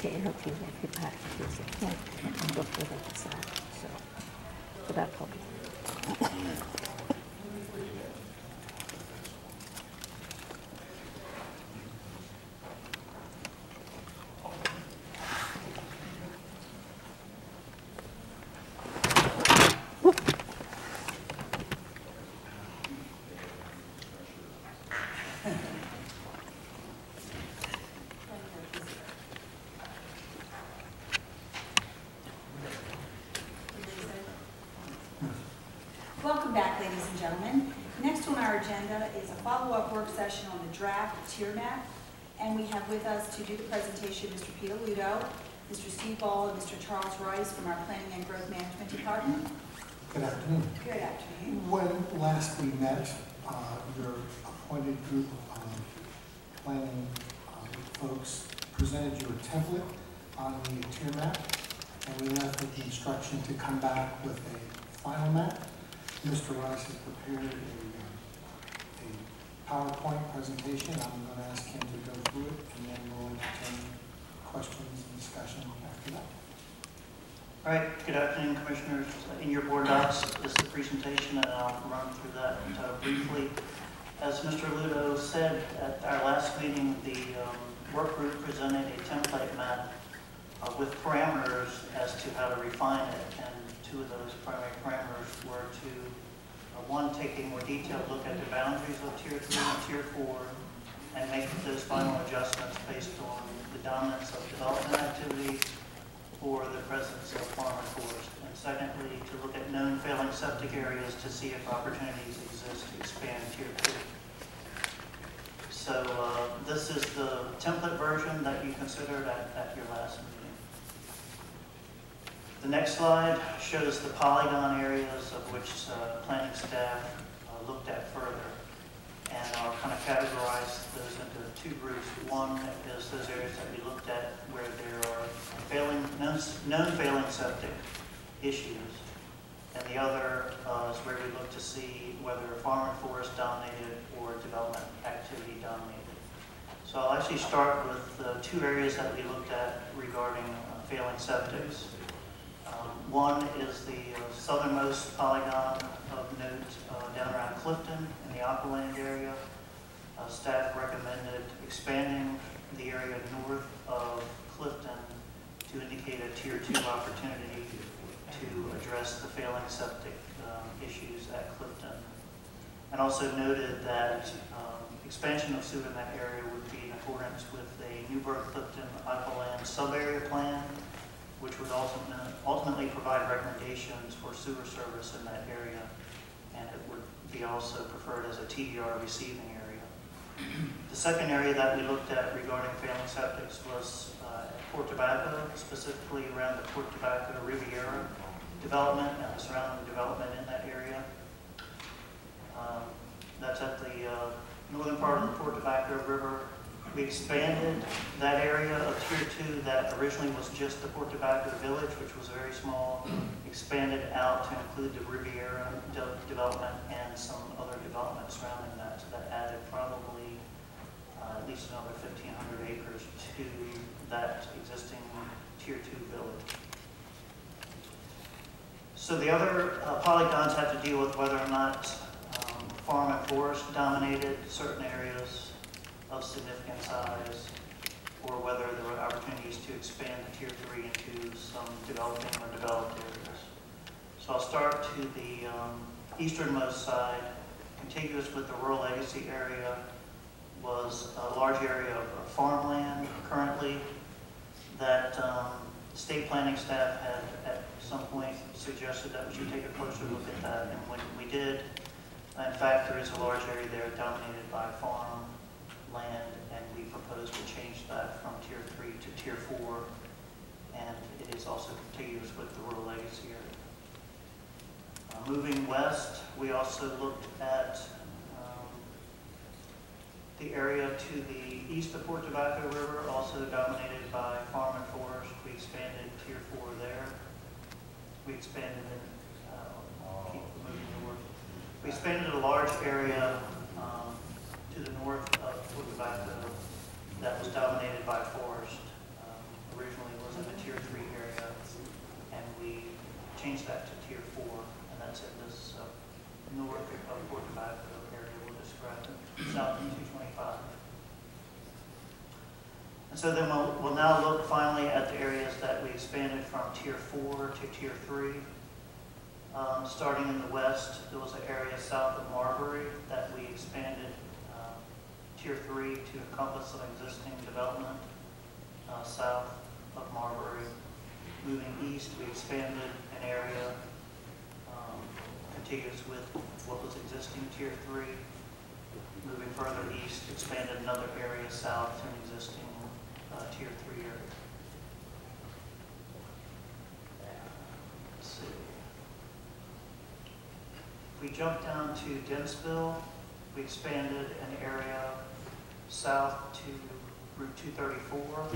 fi parti, so that problem. Welcome back, ladies and gentlemen. Next on our agenda is a follow-up work session on the draft tier map. And we have with us to do the presentation Mr. Peter Ludo, Mr. Steve Ball, and Mr. Charles Rice from our Planning and Growth Management Department. Good afternoon. Good afternoon. When last we met, your appointed group of planning folks presented you a template on the tier map, and we left with the instruction to come back with a final map. Mr. Rice has prepared a PowerPoint presentation. I'm going to ask him to go through it, and then we'll entertain questions and discussion after that. All right, good afternoon, Commissioners. In your board docs is the presentation, and I'll run through that briefly. As Mr. Ludo said at our last meeting, the work group presented a template map with parameters as to how to refine it, and two of those primary parameters were to, one, take a more detailed look at the boundaries of Tier 3 and Tier 4 and make those final adjustments based on the dominance of development activity or the presence of farm and forest. And secondly, to look at known failing septic areas to see if opportunities exist to expand Tier 2. So this is the template version that you considered at your last meeting. The next slide shows the polygon areas of which planning staff looked at further. And I'll kind of categorize those into two groups. One is those areas that we looked at where there are known failing septic issues. And the other is where we look to see whether farm and forest dominated or development activity dominated. So I'll actually start with the two areas that we looked at regarding failing septics. One is the southernmost polygon of note down around Clifton in the Aqualand area. Staff recommended expanding the area north of Clifton to indicate a Tier 2 opportunity to address the failing septic issues at Clifton. And also noted that expansion of sewer in that area would be in accordance with a Newburgh-Clifton Aqualand sub-area plan, which would ultimately provide recommendations for sewer service in that area, and it would be also preferred as a TDR receiving area. The second area that we looked at regarding failing septics was at Port Tobacco, specifically around the Port Tobacco Riviera development and the surrounding development in that area. That's at the northern part of the Port Tobacco River. We expanded that area of Tier 2 that originally was just the Port Tobacco Village, which was very small, expanded out to include the Riviera development and some other development surrounding that. So that added probably at least another 1,500 acres to that existing Tier 2 village. So the other polygons have to deal with whether or not farm and forest dominated certain areas of significant size, or whether there were opportunities to expand the Tier 3 into some developing or developed areas. So I'll start to the easternmost side. Contiguous with the rural legacy area was a large area of farmland currently that state planning staff had at some point suggested that we should take a closer look at that, and when we did, in fact, there is a large area there dominated by farm land, and we propose to change that from Tier 3 to Tier 4, and it is also contiguous with the rural legacy area. Moving west, we also looked at the area to the east of Port Tobacco River, also dominated by farm and forest. We expanded Tier 4 there. We expanded keep moving north. We expanded a large area to the north of Port Tobacco that was dominated by forest. Originally changed that to Tier 4, and that's in this north of Port Tobacco area we'll describe it, south of 225. And so then we'll now look finally at the areas that we expanded from Tier 4 to Tier 3. Starting in the west, there was an area south of Marbury that we expanded Tier 3 to encompass some existing development south of Marbury. Moving east, we expanded an area contiguous with what was existing Tier 3. Moving further east, expanded another area south to an existing Tier 3 area. Let's see. If we jump down to Densville, we expanded an area south to Route 234.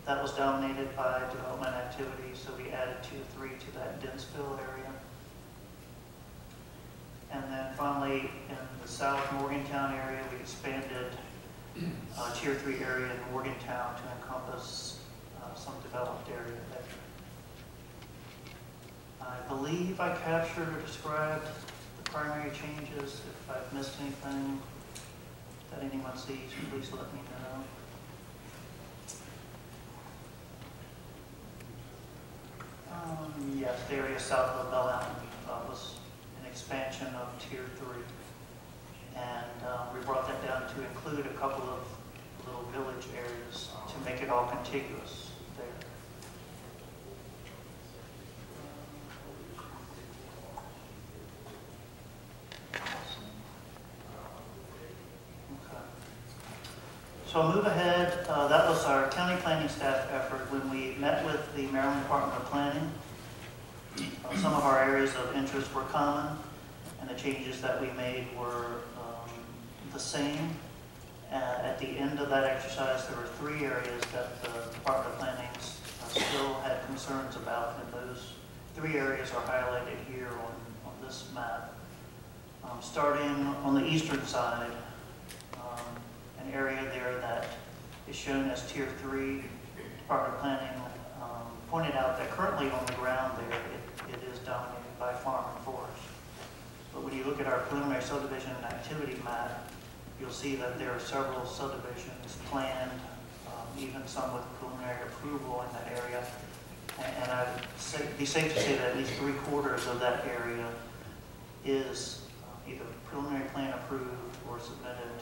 That was dominated by development activity, so we added Tier 3 to that Densville area. And then finally, in the South Morgantown area, we expanded Tier 3 area in Morgantown to encompass some developed area there. I believe I captured or described the primary changes. If I've missed anything that anyone sees, please let me know. Yes, the area south of Bell Mountain was an expansion of Tier 3. And we brought that down to include a couple of little village areas to make it all contiguous there. Okay. So I'll move ahead. That was our county planning staff effort when we met with the Maryland Department of Planning. Some of our areas of interest were common, and the changes that we made were the same. At the end of that exercise, there were 3 areas that the Department of Planning still had concerns about, and those 3 areas are highlighted here on this map. Starting on the eastern side, an area there that is shown as Tier 3, Department of Planning pointed out that currently on the ground there, it is dominated by farm and forest. But when you look at our preliminary subdivision and activity map, you'll see that there are several subdivisions planned, even some with preliminary approval in that area. And I'd be safe to say that at least 3/4 of that area is either preliminary plan approved or submitted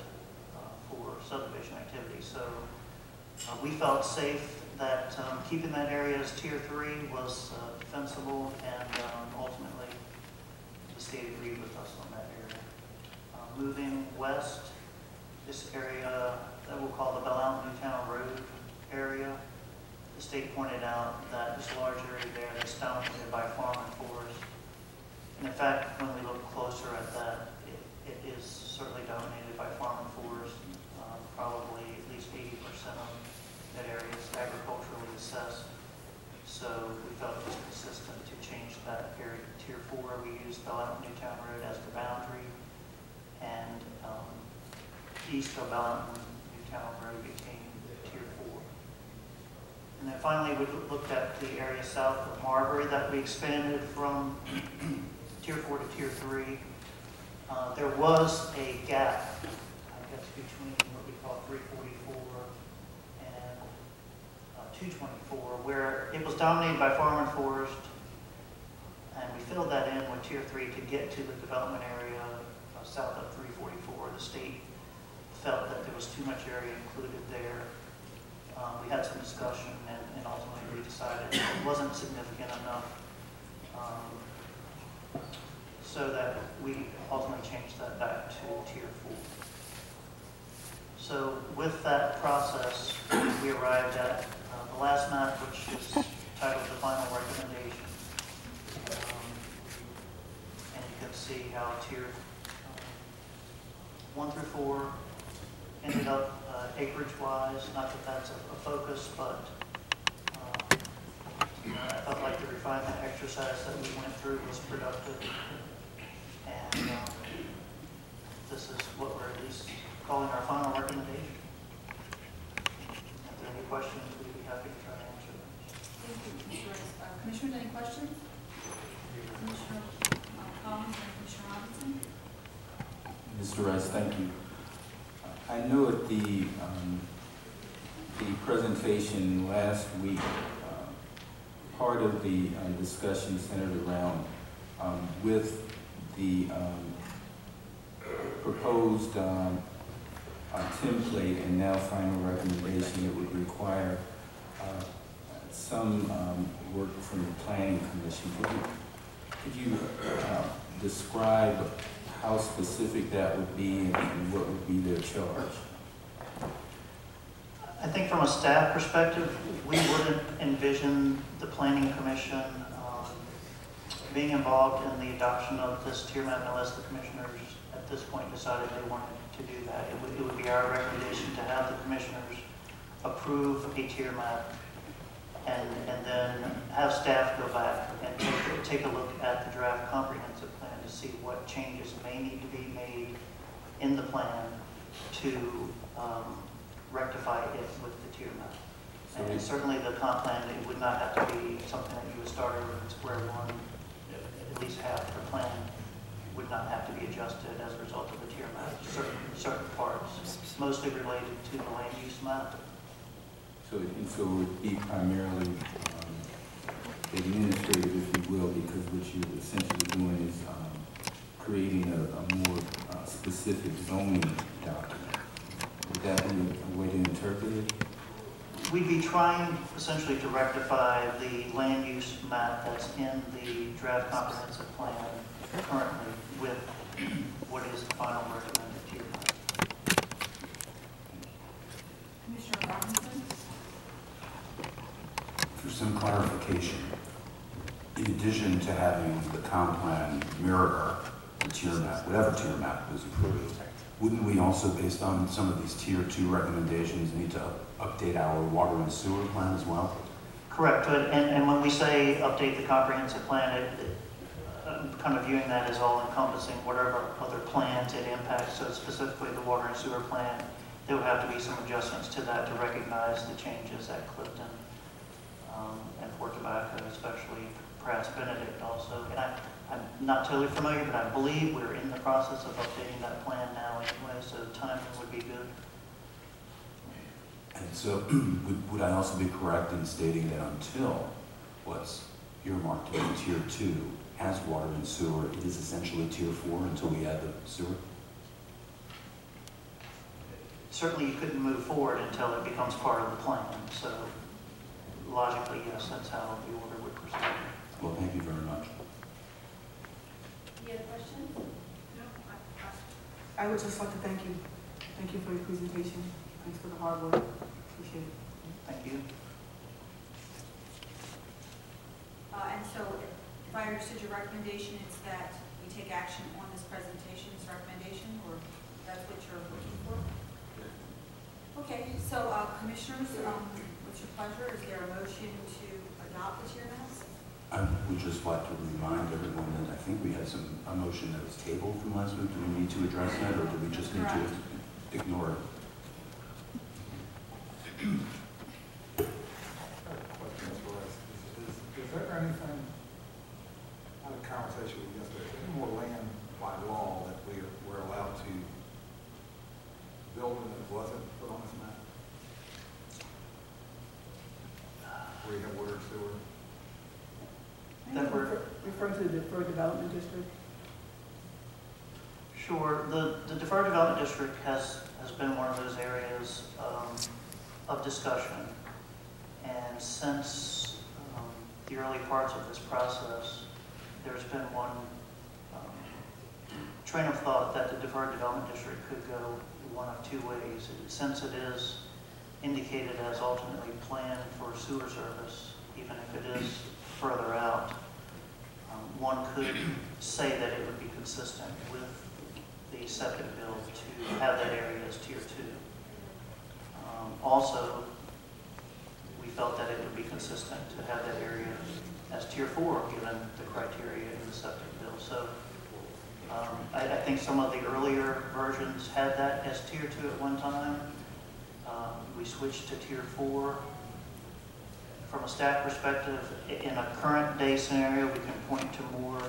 for subdivision activity. So we felt safe that keeping that area as Tier 3 was defensible, and ultimately the state agreed with us on that area. Moving west, this area that we'll call the Bell Mountain Newtown Road area, the state pointed out that this large area there is dominated by farm and forest. And in fact, when we look closer at that, it is certainly dominated by farm and forest. Probably at least 80% of that area is agriculturally assessed. So we felt it was consistent to change that area to Tier 4. We used Bell Mountain Newtown Road as the boundary, and east of Bell Mountain Newtown Road became Tier 4. And then finally, we looked at the area south of Marbury that we expanded from Tier 4 to Tier 3. There was a gap, I guess, between what we call 344 and 224, where it was dominated by farm and forest, and we filled that in with Tier 3 to get to the development area south of 344. The state felt that there was too much area included there. We had some discussion, and ultimately we decided it wasn't significant enough, so that we ultimately changed that back to Tier 4. So with that process, we arrived at the last map, which is titled the final recommendation. And you can see how Tier 1 through 4 ended up acreage-wise. Not that that's a focus, but I felt like the refinement exercise that we went through was productive. And this is what we're at least calling our final recommendation. If there are any questions, we'd be happy to try to answer them. Thank you, Commissioners. Commissioners, any questions? Mr. Rice, thank you. I know at the presentation last week, part of the discussion centered around with the proposed template and now final recommendation, it would require some work from the Planning Commission. Could you describe how specific that would be and what would be their charge? I think from a staff perspective, we wouldn't envision the Planning Commission being involved in the adoption of this tier map unless the commissioners at this point decided they wanted to do that. It would be our recommendation to have the commissioners approve a tier map and then have staff go back and take a look at the draft comprehensive plan to see what changes may need to be made in the plan to rectify it with the tier map. And certainly the comp plan, it would not have to be something that you would start over at square one. At least half the plan would not have to be adjusted as a result of the tier map. Certain parts, mostly related to the land use map. So it would be primarily administrative, if you will, because what you're essentially doing is creating a more specific zoning document. Would that be a way to interpret it? We'd be trying essentially to rectify the land use map that's in the draft comprehensive plan currently with what is the final recommended tier map. Commissioner Robinson? For some clarification, in addition to having the comp plan mirror the tier map, whatever tier map was approved, wouldn't we also, based on some of these tier 2 recommendations, need to update our water and sewer plan as well? Correct. And when we say update the comprehensive plan, I'm kind of viewing that as all encompassing whatever other plans it impacts. So specifically the water and sewer plan, there would have to be some adjustments to that to recognize the changes at Clifton and Fort Tobacco, especially perhaps Benedict also. And I'm not totally familiar, but I believe we're in the process of updating that plan now anyway, so timing would be good. And so would I also be correct in stating that until what's earmarked to be tier 2 has water and sewer, it is essentially tier 4 until we add the sewer? Certainly you couldn't move forward until it becomes part of the plan. So logically, yes, that's how the order would proceed. Well, thank you very much. Any other questions? No. I would just like to thank you. Thank you for your presentation. Thanks for the hard work. Appreciate it. Thank you. And so if I understood your recommendation, it's that we take action on this presentation, this recommendation, or that's what you're looking for? Okay, so commissioners, what's your pleasure? Is there a motion to adopt the tier maps? I would just like to remind everyone that I think we had a motion that was tabled from last week. Do we need to address that, or do we just need to ignore it? Is there anything, out of conversation with you yesterday, any more land by law that we're allowed to build in that wasn't put on this map? Where you have water and sewer? That we're referring to the deferred development district. sure. The deferred development district has been one of those areas of discussion, and since the early parts of this process, there's been one train of thought that the deferred development district could go one of two ways. Since it is indicated as ultimately planned for sewer service, even if it is further out, one could say that it would be consistent with the septic bill to have that area as tier 2. Also, we felt that it would be consistent to have that area as tier 4 given the criteria in the septic bill. So I think some of the earlier versions had that as tier 2 at one time. We switched to tier 4. From a staff perspective, in a current day scenario, we can point to more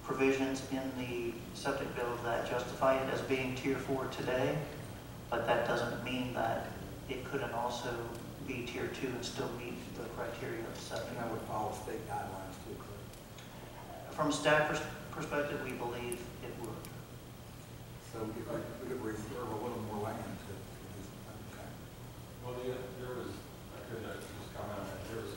provisions in the septic bill that justify it as being Tier 4 today, but that doesn't mean that it couldn't also be Tier 2 and still meet the criteria of septic. And that would follow state guidelines too, correct? From staff perspective, we believe it would. So we could reserve a little more land to do something, okay? Well, there was, I could just comment on that, there was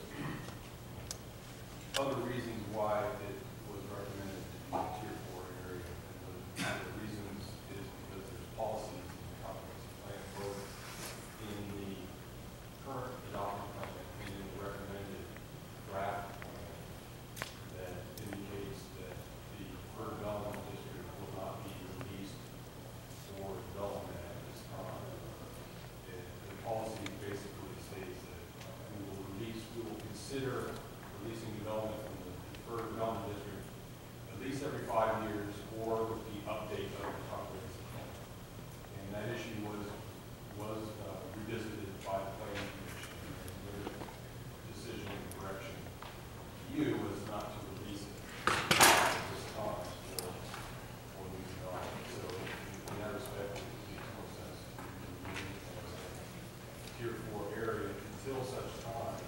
other reasons why it was recommended to be a Tier 4 area. And one of the reasons is because there's policies in the comprehensive plan, both in the current adopted plan and in the recommended draft plan, that indicates that the preferred development district will not be released for development at this time. The policy basically states that we will consider releasing development from the preferred development district at least every 5 years or with the update of the comprehensive plan. And that issue was revisited by the planning commission, and their decision and direction you was not to release it at this time for new development. So in that respect, it makes more sense to release it as a Tier 4 area until such time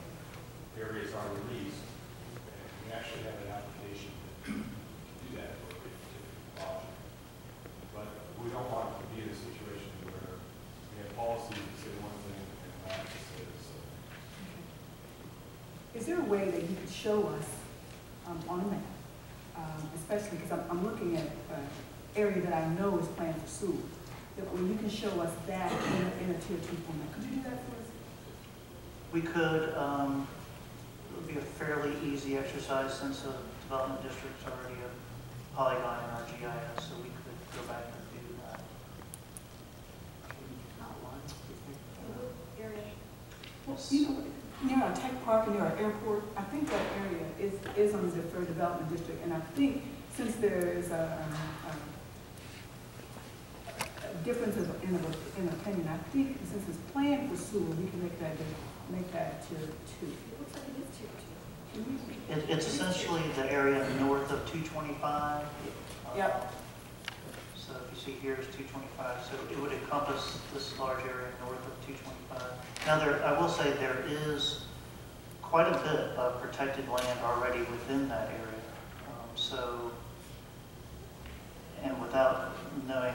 areas are released. And we actually have an application to do that for a particular project. But we don't want to be in a situation where we have policies that say one thing and not to say the other. Is there a way that you could show us on a map, especially because I'm looking at an area that I know is planned for sewer, that where you can show us that in a Tier 2 format? Could you do that for us? We could, it would be a fairly easy exercise since the development district's already a polygon in our GIS, so we could go back and do that. Well, you know, near a tech park and near an airport, I think that area is on the deferred development district, and I think since there is a difference in opinion, I think since it's planned for sewer, we can make that Tier 2. It looks like it is Tier 2. It's essentially the area north of 225. Yep. So if you see here is 225, so it would encompass this large area north of 225. Now I will say there is quite a bit of protected land already within that area. And without knowing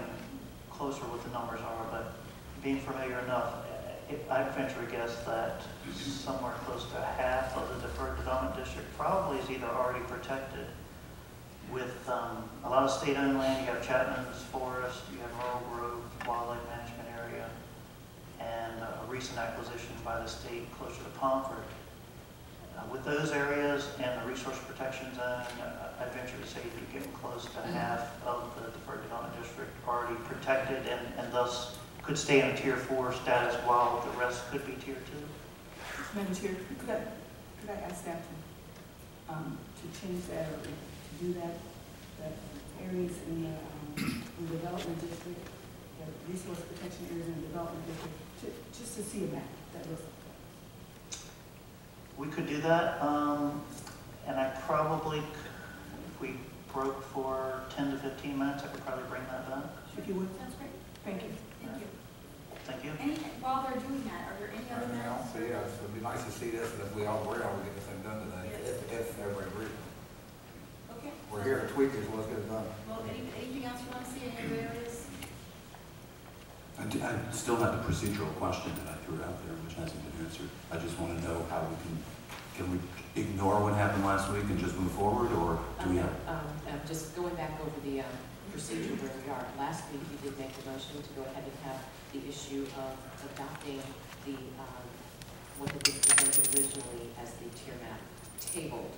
closer what the numbers are, but being familiar enough, I'd venture a guess that somewhere close to half of the deferred development district probably is either already protected with a lot of state-owned land. You have Chapman's Forest, you have Laurel Grove Wildlife Management Area, and a recent acquisition by the state closer to Pomfret. With those areas and the resource protection zone, I'd venture to say you're getting close to half of the deferred development district already protected and thus could stay in a Tier 4 status while the rest could be Tier 2. Madam Chair, could I ask staff to change that or to do that areas in the development district, the resource protection areas in the development district, just to see a map that looks like that? We could do that, and I probably, if we broke for 10 to 15 minutes, I could probably bring that back. If you would. Sounds great. Thank you. Thank you. Thank you. While they're doing that, are there any other Right now, matters? so yeah, so it'd be nice to see this, and if we all agree, we get this thing done today, if everybody agrees. Okay. We're here to tweak this, let's get it done. Well, anything else you want to see, any other areas? I still have the procedural question that I threw out there, which hasn't been answered. I just want to know how we can we ignore what happened last week and just move forward, or do we have? Just going back over the procedure where we are. Last week, you did make the motion to go ahead and have the issue of adopting the what had been presented originally as the tier map tabled.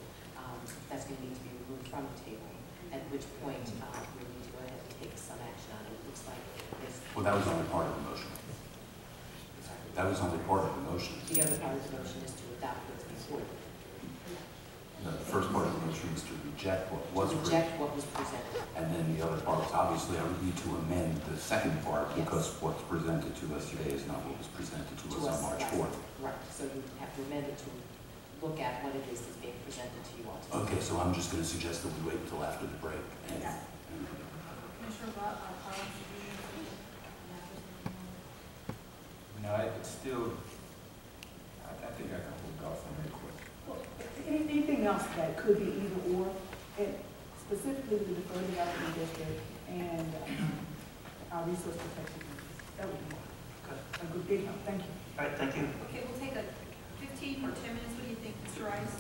That's going to need to be removed from the table, at which point we need to go ahead and take some action on it. It looks like this. Well, that was only part of the motion. That was only part of the motion. The other part of the motion is to adopt what's before you. No, the first part of the motion is to reject what was To reject what was presented. And then the other part is obviously I would need to amend the second part Yes. because what's presented to us today is not what was presented to us on March last 4th. week. Right, so you have to amend it to look at what it is that's being presented to you all today. Okay, so I'm just going to suggest that we wait until after the break. Yeah. Commissioner Collins, No, it's still, I think I can hold off on that question. Well, anything else that could be either or, and specifically the deferred development district and our resource protection areas. That would be Okay. a good big help. Thank you. All right, thank you. okay, we'll take a 15 or 10 minutes. What do you think, Mr. Rice?